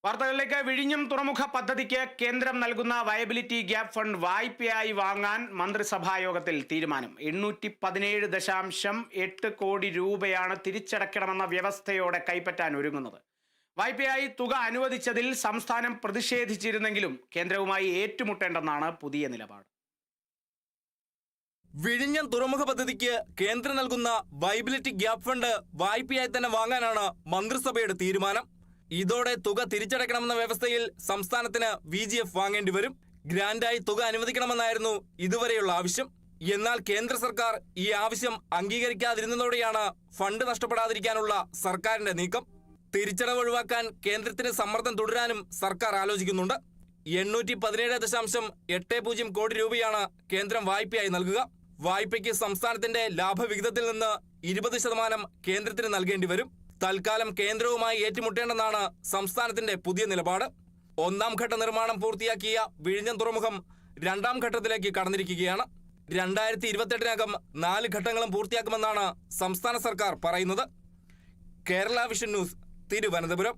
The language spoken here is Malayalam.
വാർത്തകളിലേക്ക്. വിഴിഞ്ഞം തുറമുഖ പദ്ധതിക്ക് കേന്ദ്രം നൽകുന്ന വയബിലിറ്റി ഗ്യാപ് ഫണ്ട് വായ്പയായി വാങ്ങാൻ മന്ത്രിസഭായോഗത്തിൽ തീരുമാനം. 817.8 കോടി രൂപയാണ് തിരിച്ചടയ്ക്കണമെന്ന വ്യവസ്ഥയോടെ കൈപ്പറ്റാൻ ഒരുങ്ങുന്നത്. വായ്പയായി തുക അനുവദിച്ചതിൽ സംസ്ഥാനം പ്രതിഷേധിച്ചിരുന്നെങ്കിലും കേന്ദ്രവുമായി ഏറ്റുമുട്ടേണ്ടെന്നാണ് പുതിയ നിലപാട്. വിഴിഞ്ഞം തുറമുഖ പദ്ധതിക്ക് കേന്ദ്രം നൽകുന്ന വയബിലിറ്റി ഗ്യാപ് ഫണ്ട് വായ്പയായി തന്നെ വാങ്ങാനാണ് മന്ത്രിസഭയുടെ തീരുമാനം. ഇതോടെ തുക തിരിച്ചടയ്ക്കണമെന്ന വ്യവസ്ഥയിൽ സംസ്ഥാനത്തിന് VGF വാങ്ങേണ്ടി വരും. ഗ്രാന്റായി തുക അനുവദിക്കണമെന്നായിരുന്നു ഇതുവരെയുള്ള ആവശ്യം. എന്നാൽ കേന്ദ്ര സർക്കാർ ഈ ആവശ്യം അംഗീകരിക്കാതിരുന്നതോടെയാണ് ഫണ്ട് നഷ്ടപ്പെടാതിരിക്കാനുള്ള സർക്കാരിന്റെ നീക്കം. തിരിച്ചടവ് ഒഴിവാക്കാൻ കേന്ദ്രത്തിന് സമ്മർദ്ദം തുടരാനും സർക്കാർ ആലോചിക്കുന്നുണ്ട്. 817.80 കോടി രൂപയാണ് കേന്ദ്രം വായ്പയായി നൽകുക. വായ്പയ്ക്ക് സംസ്ഥാനത്തിന്റെ ലാഭവിഹിതത്തിൽ നിന്ന് 20% കേന്ദ്രത്തിന് നൽകേണ്ടി വരും. തൽക്കാലം കേന്ദ്രവുമായി ഏറ്റുമുട്ടേണ്ടെന്നാണ് സംസ്ഥാനത്തിന്റെ പുതിയ നിലപാട്. ഒന്നാം ഘട്ട നിർമ്മാണം പൂർത്തിയാക്കിയ വിഴിഞ്ഞം തുറമുഖം രണ്ടാം ഘട്ടത്തിലേക്ക് കടന്നിരിക്കുകയാണ്. 2028-നകം 4 ഘട്ടങ്ങളും പൂർത്തിയാക്കുമെന്നാണ് സംസ്ഥാന സർക്കാർ പറയുന്നത്. Kerala vision news, Thiruvananthapuram.